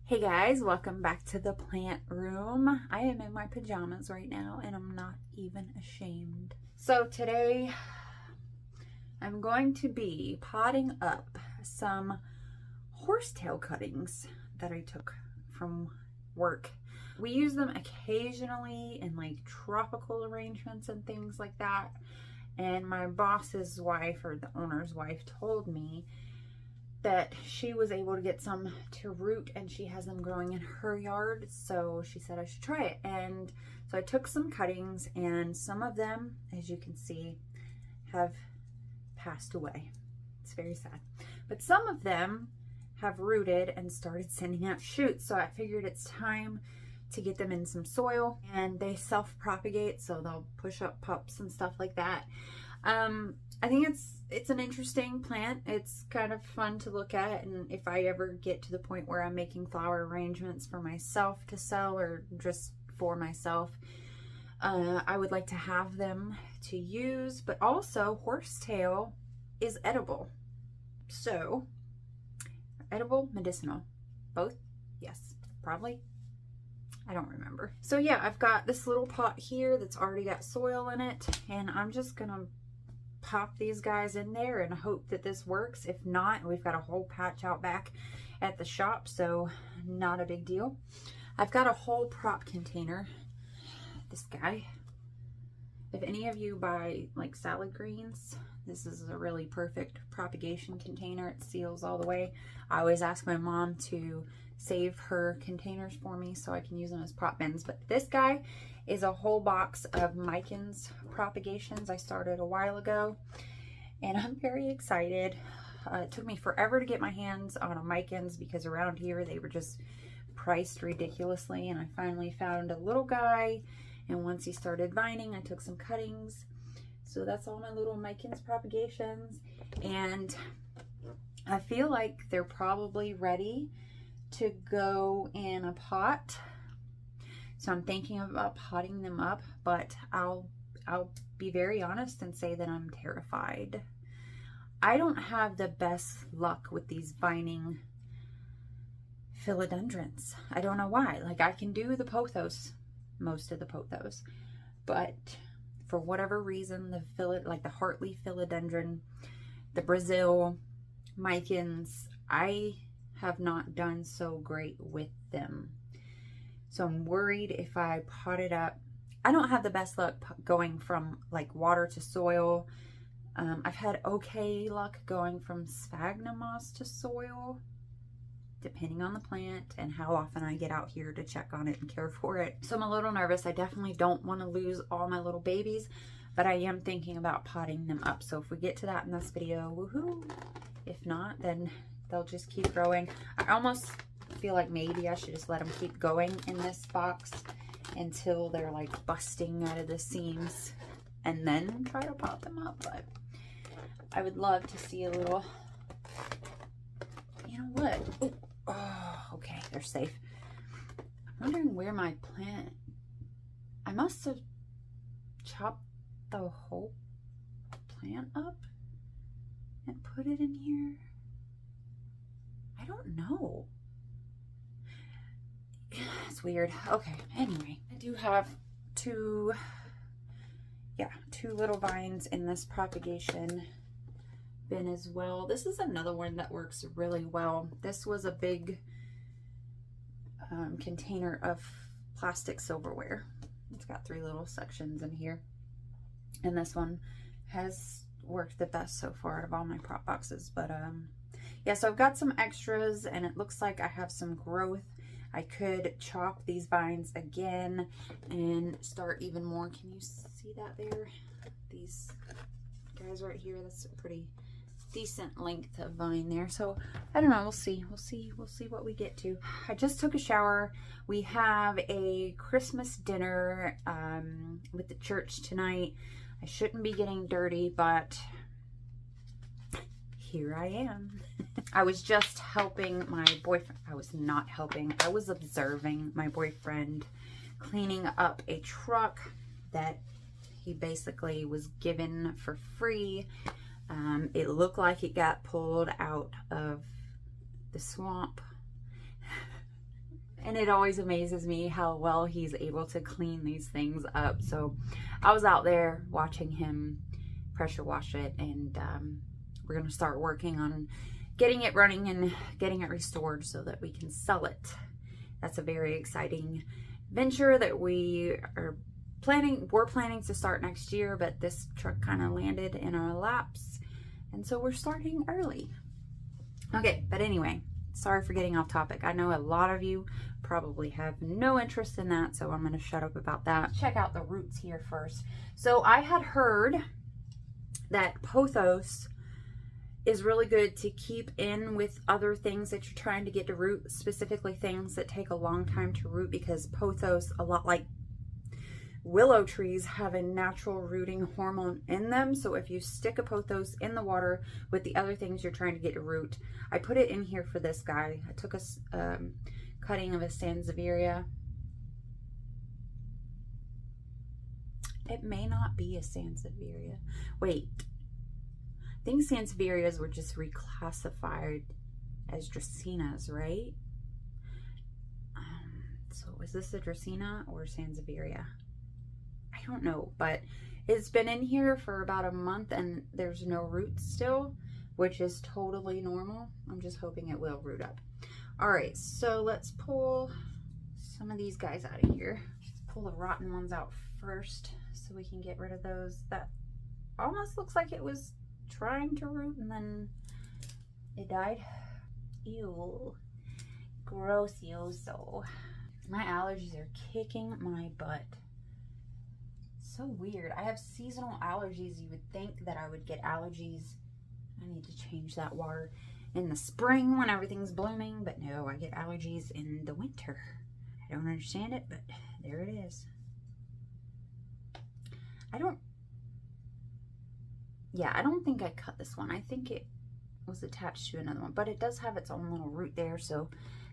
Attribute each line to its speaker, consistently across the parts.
Speaker 1: Hey guys, welcome back to the plant room. I am in my pajamas right now and I'm not even ashamed. So today I'm going to be potting up some horsetail cuttings that I took from work. We use them occasionally in like tropical arrangements and things like that. And my boss's wife, or the owner's wife, told me that she was able to get some to root and she has them growing in her yard, so she said I should try it. And so I took some cuttings and some of them, as you can see, have passed away. It's very sad, but some of them have rooted and started sending out shoots, so I figured it's time to get them in some soil. And they self-propagate, so they'll push up pups and stuff like that. I think it's an interesting plant. It's kind of fun to look at, and if I ever get to the point where I'm making flower arrangements for myself to sell or just for myself, I would like to have them to use. But also, horsetail is edible. So, edible, medicinal, both? Yes, probably. I don't remember. So yeah, I've got this little pot here that's already got soil in it, and I'm just gonna pop these guys in there and hope that this works. If not, we've got a whole patch out back at the shop, so not a big deal. I've got a whole prop container. This guy. If any of you buy like salad greens, this is a really perfect propagation container. It seals all the way. I always ask my mom to save her containers for me so I can use them as prop bins. But this guy is a whole box of Micans propagations I started a while ago, and I'm very excited. It took me forever to get my hands on a Micans because around here they were just priced ridiculously, and I finally found a little guy, and once he started vining, I took some cuttings. So that's all my little Micans propagations, and I feel like they're probably ready to go in a pot. So I'm thinking about potting them up, but I'll be very honest and say that I'm terrified. I don't have the best luck with these vining philodendrons. I don't know why. Like, I can do the pothos, most of the pothos, but for whatever reason, the heartleaf philodendron, the Brazil, Micans, I have not done so great with them. So I'm worried if I pot it up. I don't have the best luck going from like water to soil. I've had okay luck going from sphagnum moss to soil, depending on the plant and how often I get out here to check on it and care for it. So I'm a little nervous. I definitely don't want to lose all my little babies, but I am thinking about potting them up. So if we get to that in this video, woohoo. If not, then they'll just keep growing. I almost feel like maybe I should just let them keep going in this box until they're like busting out of the seams and then try to pot them up. But I would love to see a little, you know what? Ooh. Oh, okay, they're safe. I'm wondering where my plant, I must have chopped the whole plant up and put it in here. I don't know. It's weird. Okay, anyway, I do have two little vines in this propagation bin as well. This is another one that works really well. This was a big container of plastic silverware. It's got 3 little sections in here, and this one has worked the best so far out of all my prop boxes. But yeah, so I've got some extras, and it looks like I have some growth. I could chop these vines again and start even more. Can you see that there? These guys right here, that's a pretty decent length of vine there. So I don't know, we'll see what we get to. I just took a shower. We have a Christmas dinner with the church tonight. I shouldn't be getting dirty, but here I am. I was just helping my boyfriend. I was not helping. I was observing my boyfriend cleaning up a truck that he basically was given for free. It looked like it got pulled out of the swamp. And it always amazes me how well he's able to clean these things up. So I was out there watching him pressure wash it, and we're going to start working on getting it running and getting it restored so that we can sell it. That's a very exciting venture that we're planning to start next year, but this truck kind of landed in our laps, and so we're starting early. Okay, but anyway, sorry for getting off topic. I know a lot of you probably have no interest in that, so I'm going to shut up about that. Check out the roots here first. So I had heard that pothos is really good to keep in with other things that you're trying to get to root, specifically things that take a long time to root, because pothos, a lot like willow trees, have a natural rooting hormone in them. So if you stick a pothos in the water with the other things you're trying to get to root, I put it in here for this guy. I took a cutting of a sansevieria. It may not be a sansevieria. Wait, I think sansevierias were just reclassified as dracaenas, right? So is this a dracaena or sansevieria? I don't know, but it's been in here for about a month and there's no roots still, which is totally normal. I'm just hoping it will root up. All right, so let's pull some of these guys out of here. Pull the rotten ones out first so we can get rid of those. That almost looks like it was trying to root and then it died. Ew, gross, yo. So my allergies are kicking my butt. So weird. I have seasonal allergies. You would think that I would get allergies. I need to change that water in the spring when everything's blooming, but no, I get allergies in the winter. I don't understand it, but there it is. I don't think I cut this one. I think it was attached to another one, but it does have its own little root there. So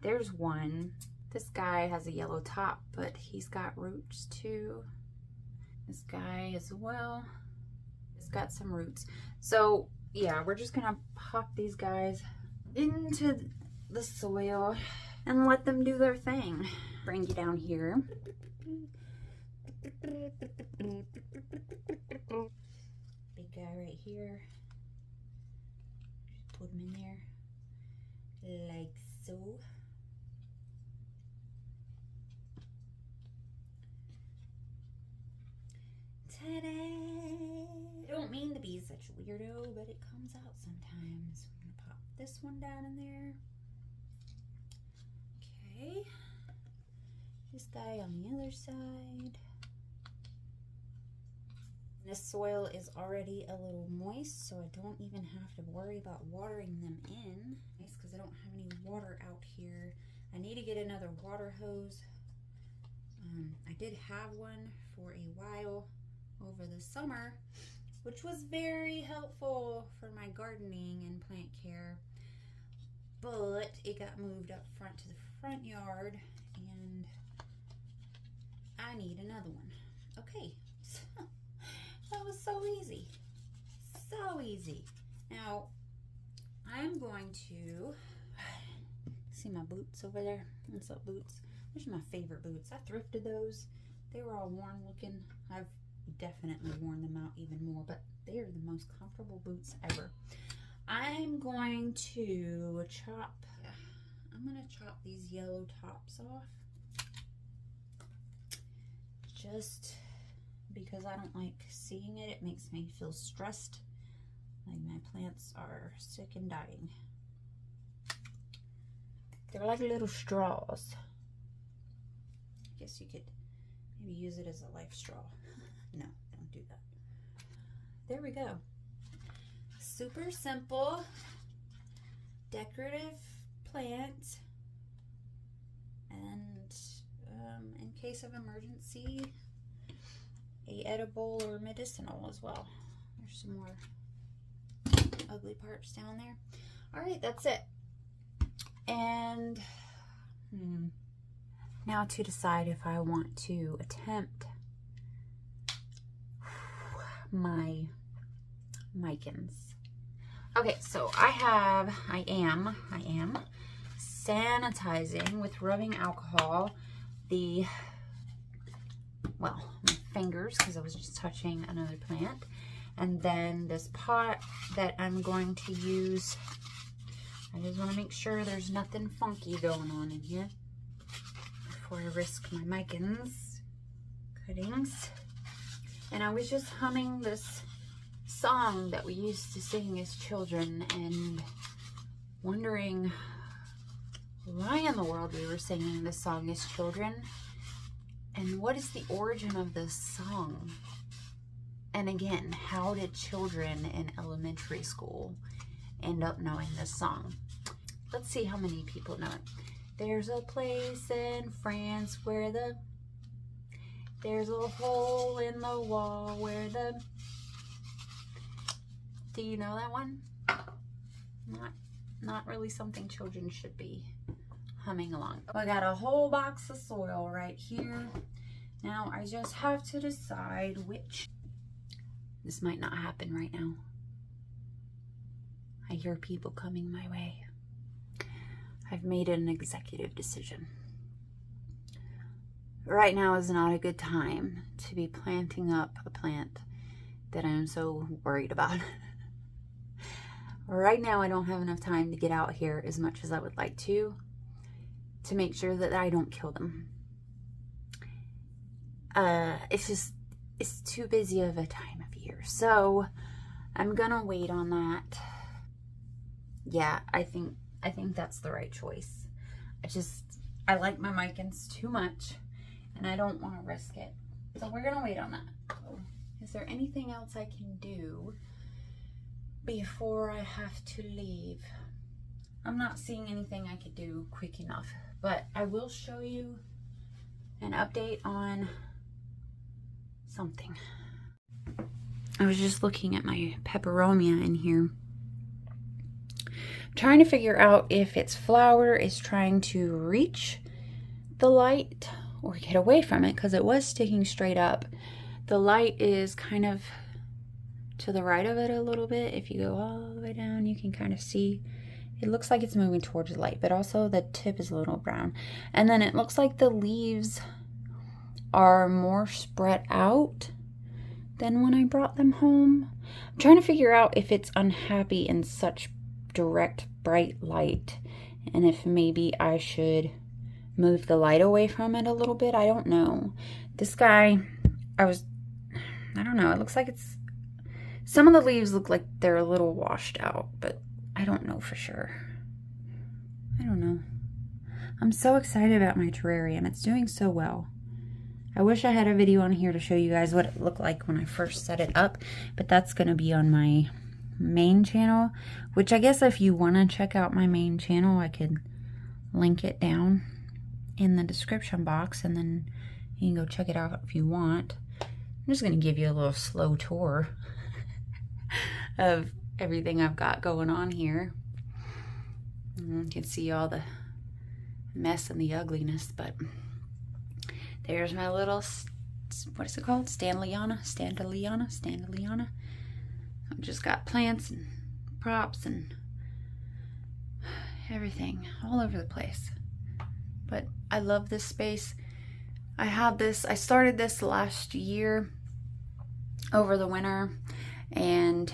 Speaker 1: there's one. This guy has a yellow top, but he's got roots too. This guy as well. It's got some roots. So yeah, we're just gonna pop these guys into the soil and let them do their thing. Bring you down here. Big guy right here. Just put him in there like so. Ta-da! I don't mean to be such a weirdo, but it comes out sometimes. We're gonna pop this one down in there. Okay. This guy on the other side. This soil is already a little moist, so I don't even have to worry about watering them in. Nice, because I don't have any water out here. I need to get another water hose. I did have one for a while over the summer, which was very helpful for my gardening and plant care, but it got moved up front to the front yard and I need another one. Okay, so that was so easy. So easy. Now I'm going to see my boots over there. What's up, boots? Those are my favorite boots. I thrifted those. They were all worn looking. I've definitely worn them out even more, but they are the most comfortable boots ever. I'm going to chop these yellow tops off, just because I don't like seeing it. It makes me feel stressed, like my plants are sick and dying. They're like little straws. I guess you could maybe use it as a life straw. No, don't do that. There we go. Super simple, decorative plant, and in case of emergency, a edible or medicinal as well. There's some more ugly parts down there. All right, that's it. And now to decide if I want to attempt my Micans. Okay, so I am sanitizing with rubbing alcohol my fingers, because I was just touching another plant. And then this pot that I'm going to use, I just want to make sure there's nothing funky going on in here before I risk my Micans cuttings. And I was just humming this song that we used to sing as children and wondering why in the world we were singing this song as children and what is the origin of this song. And again, how did children in elementary school end up knowing this song? Let's see how many people know it. There's a place in France where there's a hole in the wall where do you know that one? Not really something children should be humming along. I got a whole box of soil right here. Now I just have to decide which. This might not happen right now. I hear people coming my way. I've made an executive decision. Right now is not a good time to be planting up a plant that I'm so worried about. Right now I don't have enough time to get out here as much as I would like to make sure that I don't kill them. It's too busy of a time of year. So I'm gonna wait on that. Yeah, I think that's the right choice. I like my Micans too much and I don't want to risk it. So we're gonna wait on that. So, is there anything else I can do before I have to leave? I'm not seeing anything I could do quick enough, but I will show you an update on something. I was just looking at my peperomia in here, trying to figure out if its flower is trying to reach the light or get away from it, because it was sticking straight up. The light is kind of to the right of it a little bit. If you go all the way down, you can kind of see it looks like it's moving towards the light, but also the tip is a little brown. And then it looks like the leaves are more spread out than when I brought them home. I'm trying to figure out if it's unhappy in such direct bright light and if maybe I should move the light away from it a little bit. I don't know. This guy, I don't know. It looks like some of the leaves look like they're a little washed out, but I don't know for sure. I don't know. I'm so excited about my terrarium. It's doing so well. I wish I had a video on here to show you guys what it looked like when I first set it up, but that's going to be on my main channel, which I guess if you want to check out my main channel, I could link it down in the description box, and then you can go check it out if you want. I'm just going to give you a little slow tour of everything I've got going on here. You can see all the mess and the ugliness, but there's my little, what is it called? Standeliana. I've just got plants and props and everything all over the place. But I love this space. I started this last year over the winter, and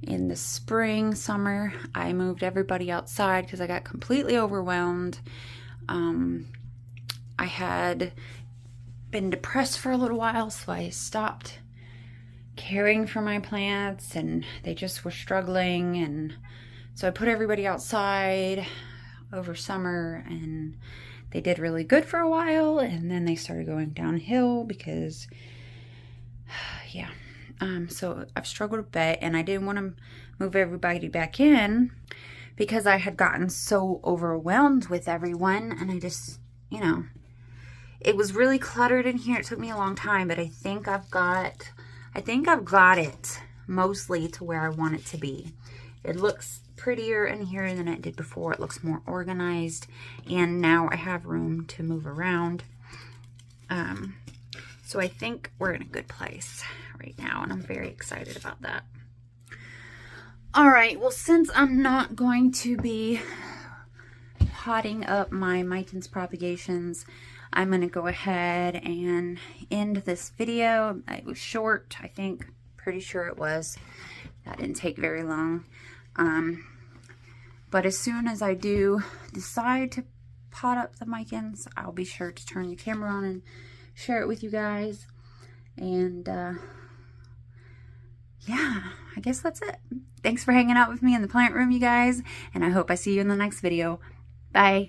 Speaker 1: in the spring, summer, I moved everybody outside because I got completely overwhelmed. I had been depressed for a little while, so I stopped caring for my plants and they just were struggling, and so I put everybody outside over summer and they did really good for a while, and then they started going downhill because yeah, so I've struggled a bit, and I didn't want to move everybody back in because I had gotten so overwhelmed with everyone, and I just, you know, it was really cluttered in here. It took me a long time, but I think I've got it mostly to where I want it to be. It looks prettier in here than it did before. It looks more organized, and now I have room to move around. So I think we're in a good place right now, and I'm very excited about that. All right, well, since I'm not going to be potting up my Micans propagations, I'm going to go ahead and end this video. It was short, I think. Pretty sure it was. That didn't take very long. But as soon as I do decide to pot up the Micans, I'll be sure to turn the camera on and share it with you guys. And yeah, I guess that's it. Thanks for hanging out with me in the plant room, you guys, and I hope I see you in the next video. Bye.